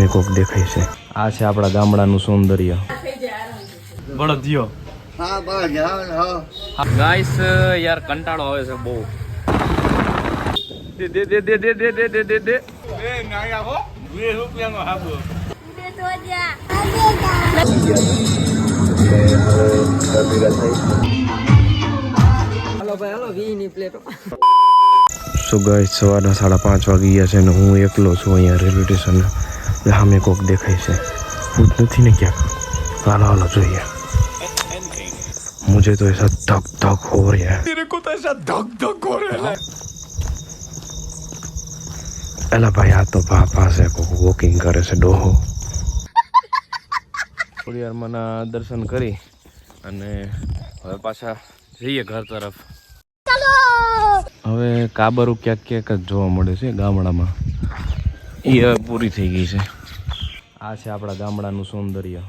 સામે કોક દેખાય છે. આ છે આપણા ગામડાનું સૌંદર્ય. બળદિયો. હા બસ હા ગાઈસ યાર કંટાળો આવે છે બહુ. દે દે દે દે દે દે દે દે દે. એ નાઈ આવો 20 રૂપિયાનો હાબો હાલો ભાઈ હાલો 20 ની પ્લેટ. સો ગાઈસ સવારના 5:30 વાગી ગયા છે અને હું એકલો છું અહીંયા રેલવે સ્ટેશન. સામે કોક દેખાય છે. ભૂત નથી ને ક્યાંક? હાલો હાલો જોઈએ. मुझे तो ऐसा धक धक हो रहा है. तेरे को तो ऐसा धक धक हो रहा है. एला भाई आ तो बापा से को वॉकिंग करे છે ડોહો. થોડી વાર મને દર્શન કરી અને હવે પાછા જઈએ ઘર તરફ. હવે કાબરું ક્યાંક ક્યાંક જ જોવા મળે છે ગામડામાં. એ હવે પૂરી થઈ ગઈ છે. આ છે આપણા ગામડાનું સૌંદર્ય.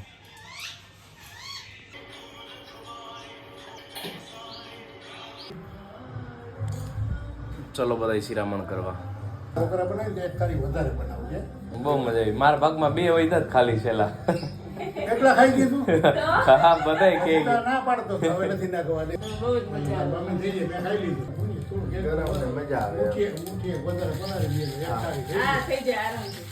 ચલો બધા શિરામણ કરવા. છોકરા બનાવી દે તારી વધારે બનાવજે. બહુ મજા આવી. મારા ભાગમાં 2 હોય જ ખાલી છેલ્લા. એટલા ખાઈ ગયું હા બધાય કે ના પાડતો હવે નથી નાખવાની. બહુ જ મજા આવે. અમે જઈએ મેં ખાઈ લીધું. થોડું મજા આવે. ઉઠીએ વધારે બનાવી દઈએ. હા થઈ જાય આરામથી.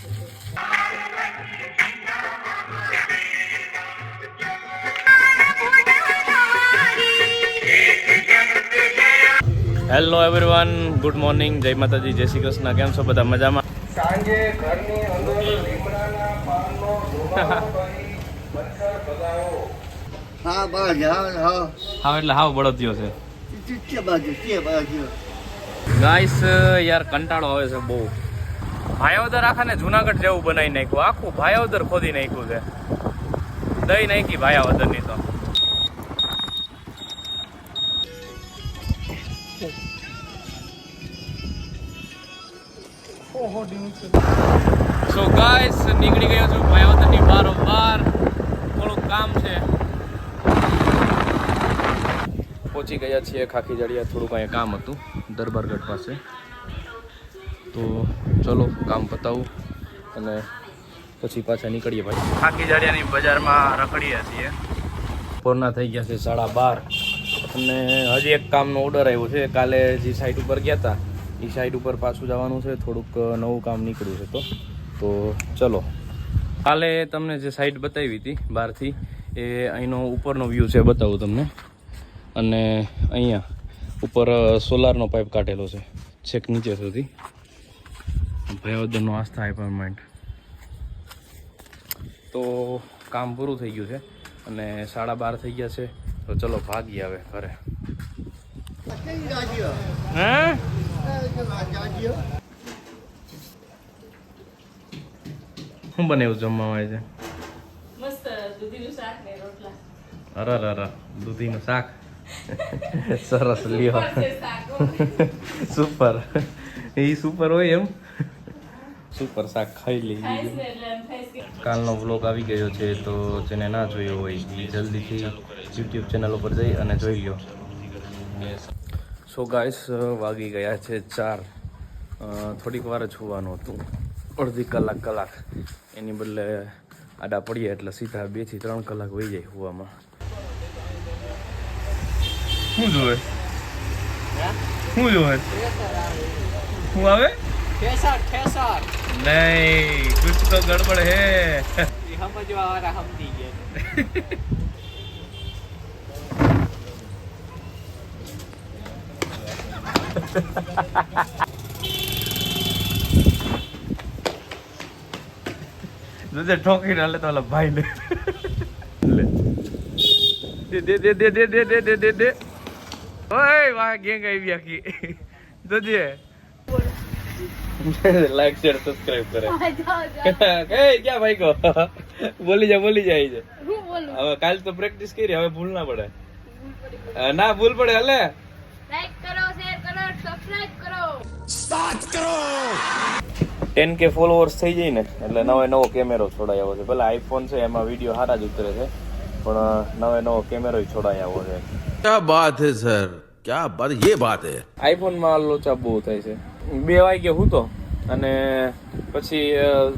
હેલો એવરીવન, ગુડ મોર્નિંગ, જય માતાજી, જય શ્રી કૃષ્ણ. કેમ છો બધા? મજામાં? સાંજે ઘરની અંદર લીમડાના પાનનો મચ્છર ભગાવો. હા બસ હા એટલે હાવ બળદિયો છે. કે બાજુ ગાઈસ યાર કંટાળો આવે છે બહુ. ભાયાવદર આખાને જુનાગઢ જેવું બનાવી નાખ્યું. આખું ભાયાવદર ખોદી નાખ્યું છે. દઈ નાખી ભાયાવદરની તો. સો ગાઈસ નીકળી ગયો છું ભાયાવદરની બારોબાર. થોડુંક કામ છે. પહોંચી ગયા છીએ ખાખી જડિયા. થોડુંક અહીંયા કામ હતું દરબારગઢ પાસે. તો ચલો કામ પતાવું અને પછી પાછા નીકળીએ ભાઈ. ખાખી જડિયાની બજારમાં રખડીએ છીએ. બપોરના થઈ ગયા છે 12:30 અને હજી એક કામનો ઓર્ડર આવ્યો છે. કાલે જે સાઇટ ઉપર ગયા હતા એ સાઈડ ઉપર પાછું જવાનું છે. થોડુંક નવું કામ નીકળ્યું છે તો ચલો. કાલે તમને જે સાઈડ બતાવી હતી બહારથી એ અહીંનો ઉપરનો વ્યૂ છે, બતાવું તમને. અને અહીંયા ઉપર સોલારનો પાઇપ કાઢેલો છે છેક નીચે સુધી. ભાયાવદરનો આસ્થા એપાર્ટમેન્ટ. તો કામ પૂરું થઈ ગયું છે અને 12:30 થઈ ગયા છે. તો ચલો ભાગી આવે ઘરે. હે શું બનાવ્યું જમવામાં છે? મસ્ત દૂધીનું શાક ને રોટલા. અરે દૂધીનું શાક. સરસ લ્યો. સુપર. એ સુપર હોય એમ. સુપર શાક ખાઈ લઈએ. કાલનો વ્લોગ આવી ગયો છે તો જેને ના જોયો હોય એ જલ્દીથી યુટ્યુબ ચેનલ ઉપર જઈ અને જોઈ લો. સો ગાઈસ વાગી ગયા છે 4. થોડીક વાર જ હોવાનું હતું, અડધી કલાક. એની બદલે આડા પડીએ એટલે સીધા 2 થી 3 કલાક વહી જાય હોવામાં. શું જોવે? શું આવે? ઠેસર નહીં, કુછ તો ગડબડ હે. સમજવા વાળા સમજી ગયા. ઠોકીને હાલે તો ભાઈ લે દે. ઓય વાહ ગેંગ આવી આખી. જોજે. લાઈક શેર સબસ્ક્રાઇબ કરે. એ ક્યાં ભાઈ કો બોલી જાય છે. હવે કાલ તો પ્રેક્ટિસ કરી, હવે ભૂલ ના પડે. ના ભૂલ પડે. હાલે લાઈક કરો, શેર કરો, સબસ્ક્રાઇબ કરો. 10K ફોલોઅર્સ થઈ જાય ને એટલે નવો કેમેરો છોડાઈ આવ્યો છે. ભલે આઈફોન છે એમાં વિડીયો સારા જ ઉતરે છે, પણ નવો કેમેરો છોડાઈ આવ્યો છે. क्या बात है सर, क्या बात, ये बात है. આઈફોનમાં લોચા બહુ થાય છે. 2 વાગે હું તો અને પછી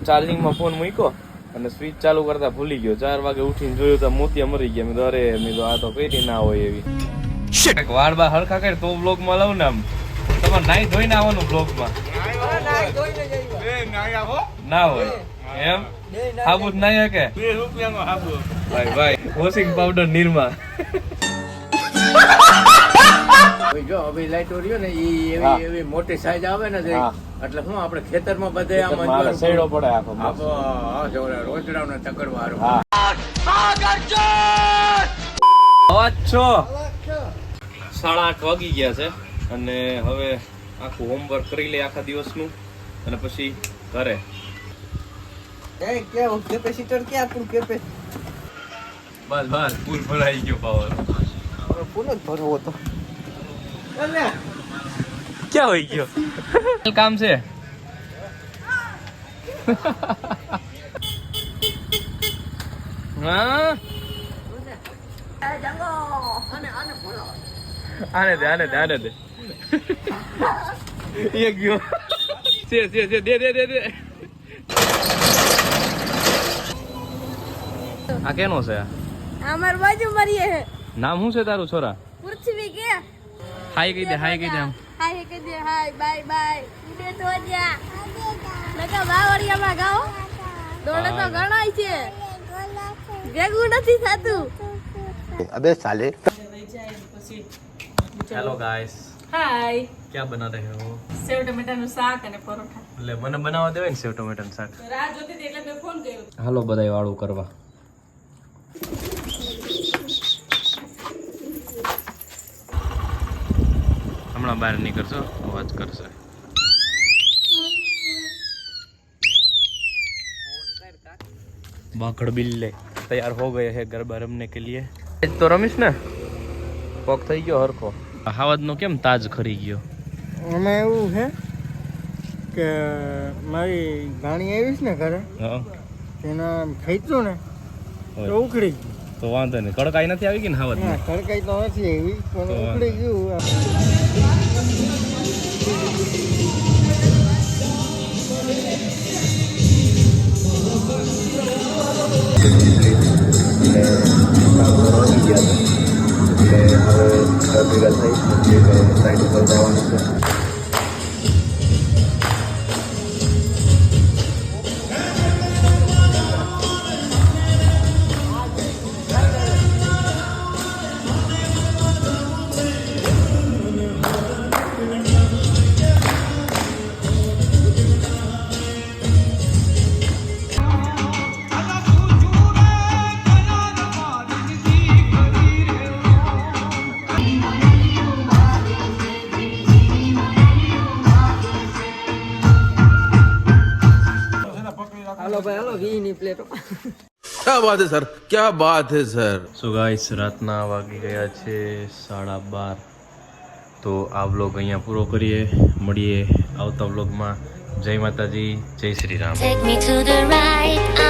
ચાર્જિંગમાં ફોન મૂક્યો અને સ્વિચ ચાલુ કરતા ભૂલી ગયો. 4 વાગે ઉઠીને જોયું તો મોતિયા મરી ગયા. મેં તો અરે આ તો કઈ ના હોય એવી. વાળ બા હરખા કરે તો બ્લોગમાં લઉં ને આમ. તમારે નાઈ ધોઈને આવવાનું બ્લોગમાં. ના હોય એમ હાબુ નાઈ કે 2 રૂપિયાનો હાબુ. ભાઈ વોશિંગ પાવડર નિરમા. જો હવે લાઈટો રહ્યો ને ઈ એવી મોટી સાઈઝ આવે ને એટલે હું આપણે ખેતરમાં બધે આમ સેડો પડે આખો. રોજડાનો તકડવાળો. અવાજ છો 8:30 વાગી ગયા છે અને હવે આખું હોમવર્ક કરી લે આખા દિવસનું અને પછી ઘરે. કેપેસિટર ક્યાં આપણું બસ ફૂલ ભરાઈ ગયો પાવર. ફૂલ જ ભરવો હતો. ક્યાં હોય ગયો કામ છે. હા આને દે એક ગયો. દે આ કેનો છે? અમાર બાજુ મરીએ હે. નામ શું છે તારું છોરા? પૃથ્વી કે હાય કહી દે આમ. હાય કહી દે હાય બાય ઉડે તો જા નકા બાવળિયામાં ગાઓ દોડે તો ગણાય છે ભેગું નથી થાતું. અબે સાલે. Hello guys. હાય क्या बना रहे हो? સેવ ટમેટાનું શાક અને પરોઠા. એટલે મને બનાવવા દેવાય ને સેવ ટમેટાનું શાક. રાહ જોતી હતી એટલે મેં ફોન કર્યો. હાલો બધાય વાળું કરવા. હમણાં બહાર નીકળશો અવાજ કરશે. बाखड़ बिल्ले तैयार हो गए हैं गरबा रमने के लिए. તો રમીશ ને પોક થઈ ગયો હરખો. હાવદ નો કેમ તાજ ખરી ગયો? અમે એવું છે કે મારી ગાણી આવીશ ને ઘરે એના ખેંચ્યું ને તો ઉખડી ગયું. તો વાંધો નહીં. કડકાઈ નથી આવી ગઈ ને હાવદ ના ખડકાઈ તો નથી એવી પણ ઉખડી ગયું. હાલો ભાઈ હાલો 20 ની પ્લેટો. क्या बात है सर, क्या बात है सर. સો ગાઈસ રાતના વાગી ગયા છે 12:30. તો આ વ્લોગ અહીંયા પૂરો કરીએ. મળીએ આવતા વ્લોગમાં. જય માતાજી, જય Shri Ram. Take me to the right.